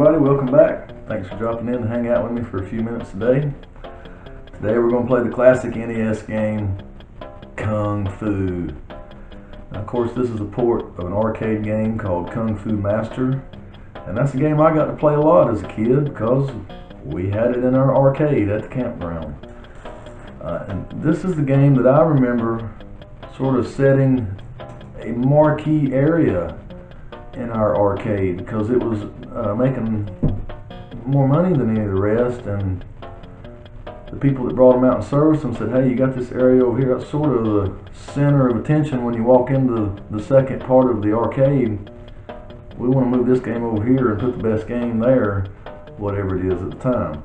everybody, welcome back. Thanks for dropping in to hang out with me for a few minutes today. Today we're going to play the classic NES game, Kung Fu. Now, of course, this is a port of an arcade game called Kung Fu Master, and that's a game I got to play a lot as a kid because we had it in our arcade at the campground. And this is the game that I remember sort of setting a marquee area in our arcade because it was making more money than any of the rest, and the people that brought them out and serviced them said, hey, you got this area over here, that's sort of the center of attention when you walk into the second part of the arcade. We want to move this game over here and put the best game there, whatever it is at the time.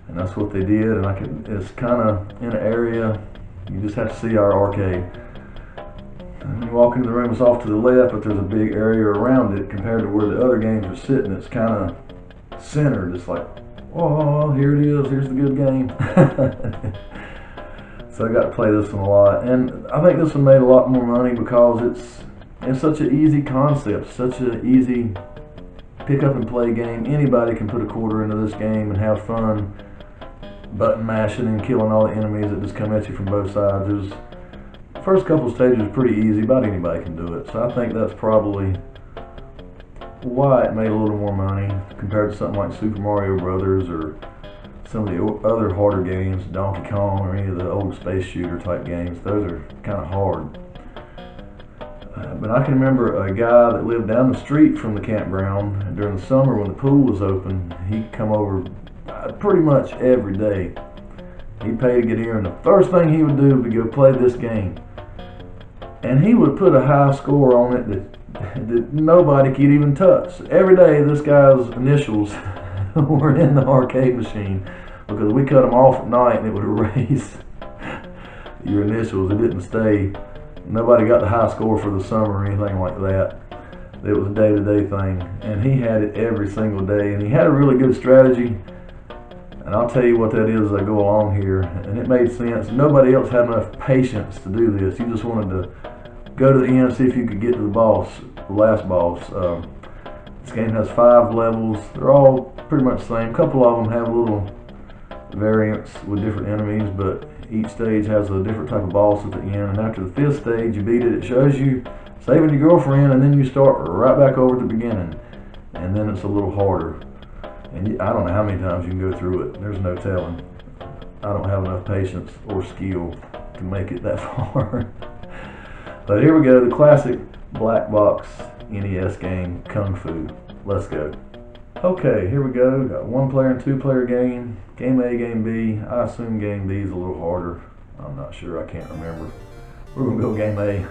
And that's what they did, and it's kind of in an area, you just have to see our arcade. When you walk into the room, it's off to the left, but there's a big area around it compared to where the other games are sitting. It's kind of centered. It's like, oh, here it is. Here's the good game. So I got to play this one a lot, and I think this one made a lot more money because it's such an easy concept, such an easy pick up and play game. Anybody can put a quarter into this game and have fun button mashing and killing all the enemies that just come at you from both sides. First couple of stages are pretty easy, about anybody can do it, so I think that's probably why it made a little more money compared to something like Super Mario Brothers or some of the other harder games, Donkey Kong or any of the old space shooter type games. Those are kind of hard. But I can remember a guy that lived down the street from the campground during the summer when the pool was open. He'd come over pretty much every day. He'd pay to get here, and the first thing he would do would go play this game. And he would put a high score on it that nobody could even touch. Every day this guy's initials were in the arcade machine because we cut them off at night and it would erase your initials. It didn't stay. Nobody got the high score for the summer or anything like that. It was a day-to-day thing. And he had it every single day. And he had a really good strategy. And I'll tell you what that is as I go along here. And it made sense. Nobody else had enough patience to do this. You just wanted to go to the end and see if you could get to the boss, the last boss. This game has 5 levels. They're all pretty much the same. A couple of them have little variants with different enemies, but each stage has a different type of boss at the end. And after the 5th stage, you beat it. It shows you saving your girlfriend, and then you start right back over at the beginning. And then it's a little harder. And I don't know how many times you can go through it. There's no telling. I don't have enough patience or skill to make it that far. But here we go, the classic black box NES game, Kung Fu. Let's go. Okay, here we go. Got 1-player and 2-player game. Game A, Game B. I assume Game B is a little harder. I'm not sure. I can't remember. We're going to go Game A.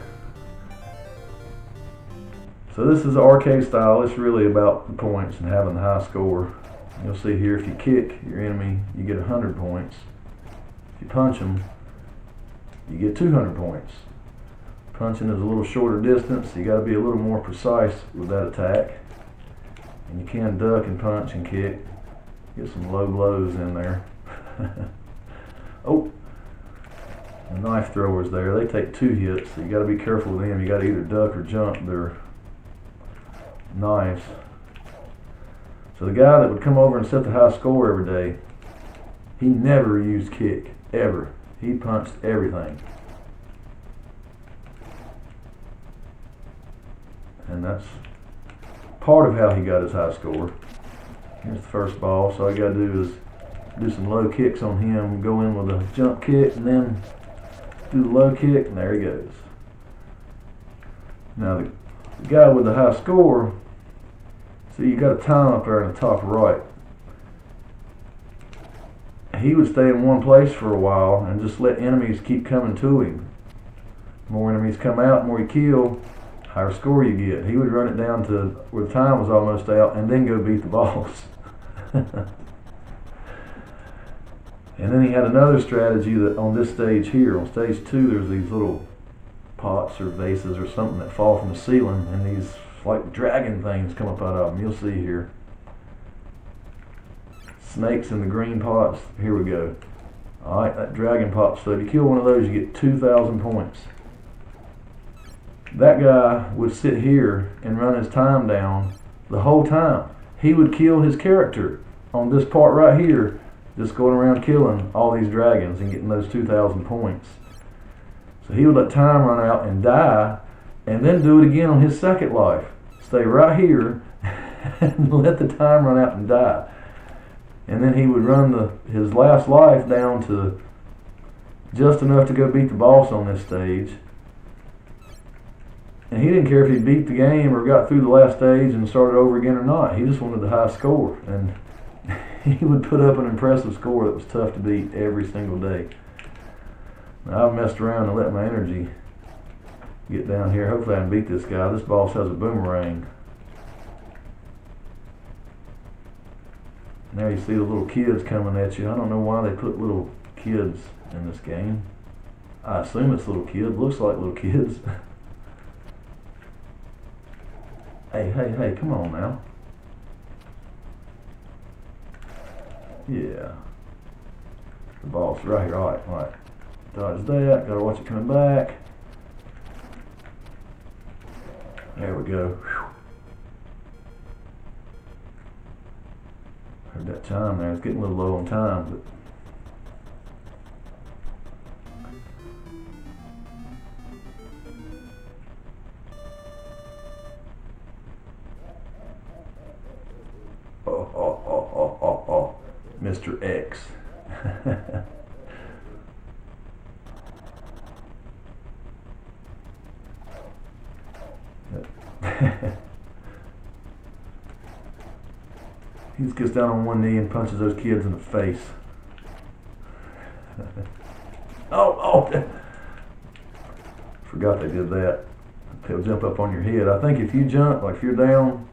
So this is arcade style. It's really about the points and having the high score. You'll see here, if you kick your enemy, you get 100 points. If you punch them, you get 200 points. Punching is a little shorter distance, so you got to be a little more precise with that attack. And you can duck and punch and kick. Get some low blows in there. Oh, the knife throwers there, they take 2 hits, so you got to be careful with them. You got to either duck or jump their knives. So the guy that would come over and set the high score every day, he never used kick, ever. He punched everything. And that's part of how he got his high score. Here's the first ball, so all you gotta do is do some low kicks on him, go in with a jump kick, and then do the low kick, and there he goes. Now the guy with the high score, see, you got a time up there in the top right. He would stay in one place for a while and just let enemies keep coming to him. The more enemies come out, the more you kill, higher score you get. He would run it down to where the time was almost out and then go beat the boss. And then he had another strategy that on this stage here, on stage 2, there's these little pots or vases or something that fall from the ceiling, and these like dragon things come up out of them. You'll see here. Snakes in the green pots. Here we go. Alright, that dragon pot. So if you kill one of those, you get 2,000 points. That guy would sit here and run his time down the whole time. he would kill his character on this part right here, just going around killing all these dragons and getting those 2,000 points. So he would let time run out and die, and then do it again on his second life. Stay right here and let the time run out and die. And then he would run his last life down to just enough to go beat the boss on this stage. And he didn't care if he beat the game or got through the last stage and started over again or not. He just wanted the high score. And he would put up an impressive score that was tough to beat every single day. Now, I've messed around and let my energy get down here. Hopefully I can beat this guy. This boss has a boomerang. Now you see the little kids coming at you. I don't know why they put little kids in this game. I assume it's little kids. Looks like little kids. Hey, come on now. Yeah. The boss right here. Alright. Dodge that. Gotta watch it coming back. There we go. Whew. Heard that chime there. It's getting a little low on time, but oh, Mr. X. He just gets down on one knee and punches those kids in the face. Oh! Forgot they did that. They'll jump up on your head. I think if you jump, like if you're down,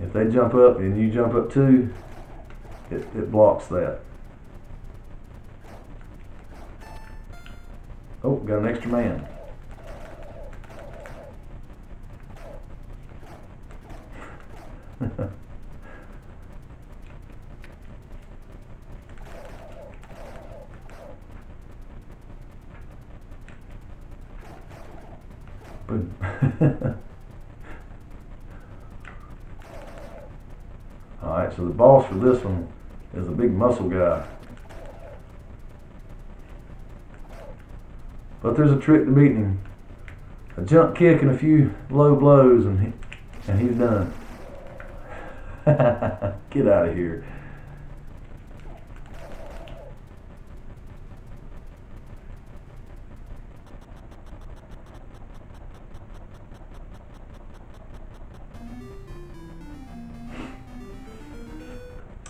if they jump up and you jump up too, it blocks that. Oh, got an extra man. Boom. Alright, so the boss for this one is a big muscle guy. But there's a trick to beating him. A jump kick and a few low blows and he's done. Get out of here.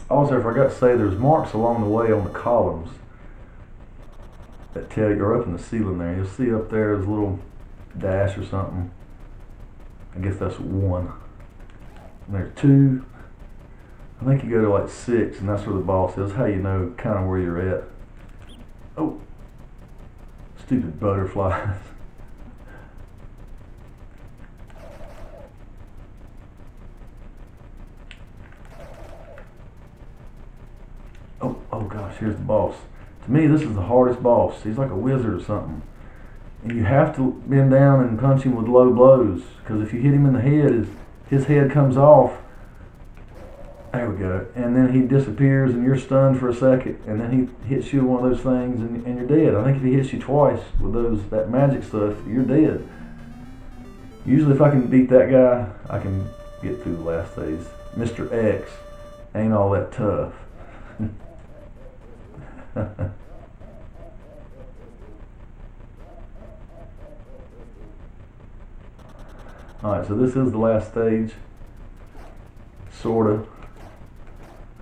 Also, I forgot to say, there's marks along the way on the columns that tell you, or up in the ceiling there. You'll see up there is a little dash or something. I guess that's 1. And there's 2. I think you go to like 6, and that's where the boss is. How you know kind of where you're at. Oh, stupid butterflies. Oh gosh, here's the boss. To me, this is the hardest boss. He's like a wizard or something. And you have to bend down and punch him with low blows, because if you hit him in the head, his head comes off. There we go. And then he disappears and you're stunned for a second, and then he hits you with one of those things and you're dead. I think if he hits you twice with that magic stuff, you're dead. Usually if I can beat that guy, I can get through the last phase. Mr. X ain't all that tough. Alright, so this is the last stage. Sorta.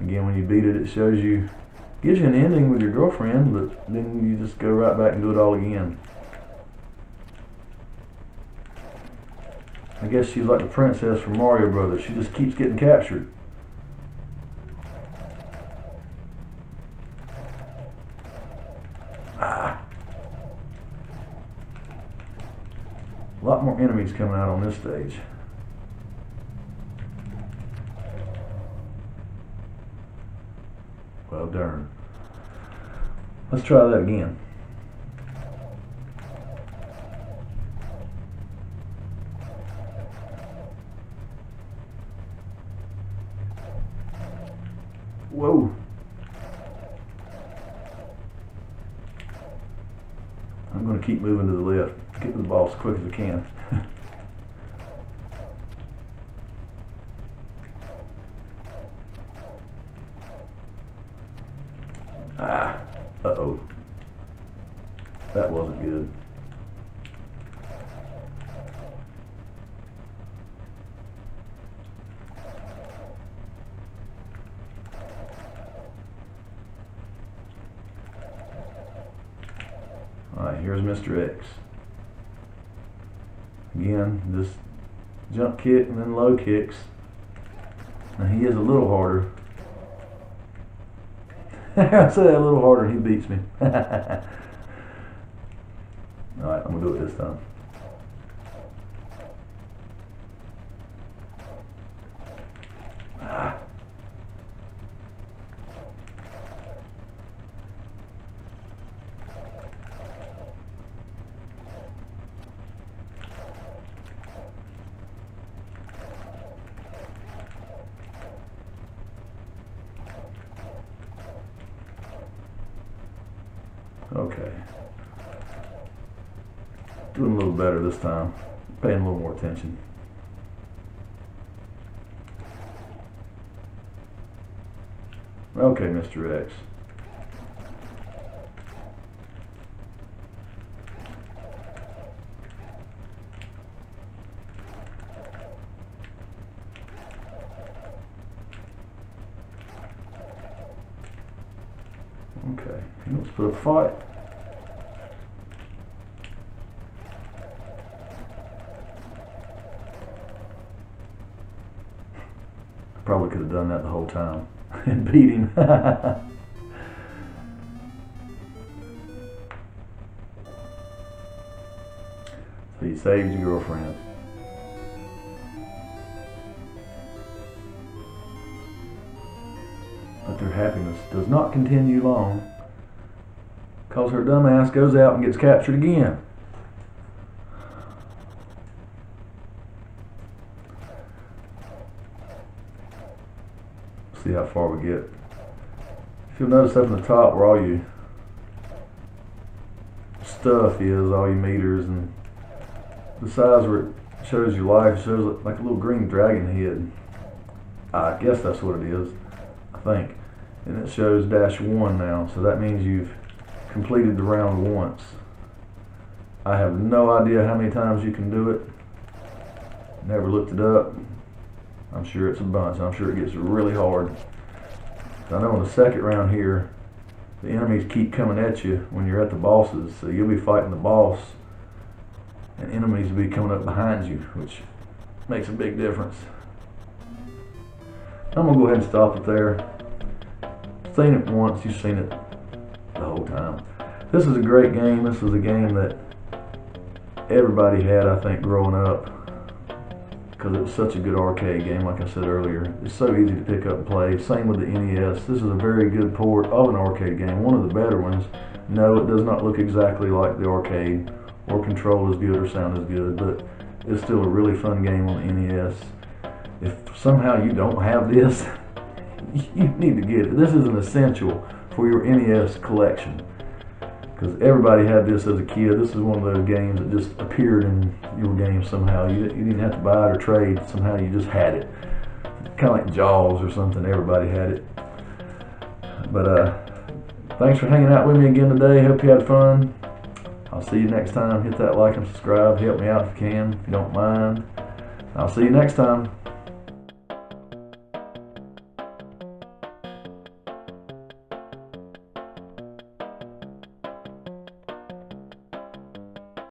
Again, when you beat it, it shows you, gives you an ending with your girlfriend, but then you just go right back and do it all again. I guess she's like the princess from Mario Brothers. She just keeps getting captured. A lot more enemies coming out on this stage. Well, darn. Let's try that again. I'm going to keep moving to the left. Get to the ball as quick as I can. Uh-oh. That wasn't good. Alright, here's Mr. X. Again, just jump kick and then low kicks. And he is a little harder. I say that a little harder and he beats me. Alright, I'm going to do it this time. Ah. Okay. Doing a little better this time. Paying a little more attention. Okay, Mr. X. Okay, let's put a fight. Probably could have done that the whole time and beat him. So you saved your girlfriend. But their happiness does not continue long, because her dumb ass goes out and gets captured again. See how far we get. If you'll notice up in the top where all your stuff is, all your meters, and the size where it shows your life, it shows like a little green dragon head. I guess that's what it is, I think. And it shows -1 now, so that means you've completed the round once. I have no idea how many times you can do it. Never looked it up. I'm sure it's a bunch. I'm sure it gets really hard. I know in the second round here, the enemies keep coming at you when you're at the bosses. So you'll be fighting the boss, and enemies will be coming up behind you, which makes a big difference. I'm gonna go ahead and stop it there. Seen it once, you've seen it the whole time. This is a great game. This is a game that everybody had, I think, growing up, because it was such a good arcade game. Like I said earlier, it's so easy to pick up and play. Same with the NES. This is a very good port of an arcade game, one of the better ones. No, it does not look exactly like the arcade, or control as good or sound as good, but it's still a really fun game on the NES. If somehow you don't have this, you need to get it. This is an essential for your NES collection, because everybody had this as a kid. This is one of those games that just appeared in your game somehow. You didn't have to buy it or trade. Somehow you just had it. Kind of like Jaws or something. Everybody had it. But thanks for hanging out with me again today. Hope you had fun. I'll see you next time. Hit that like and subscribe. Help me out if you can, if you don't mind. I'll see you next time.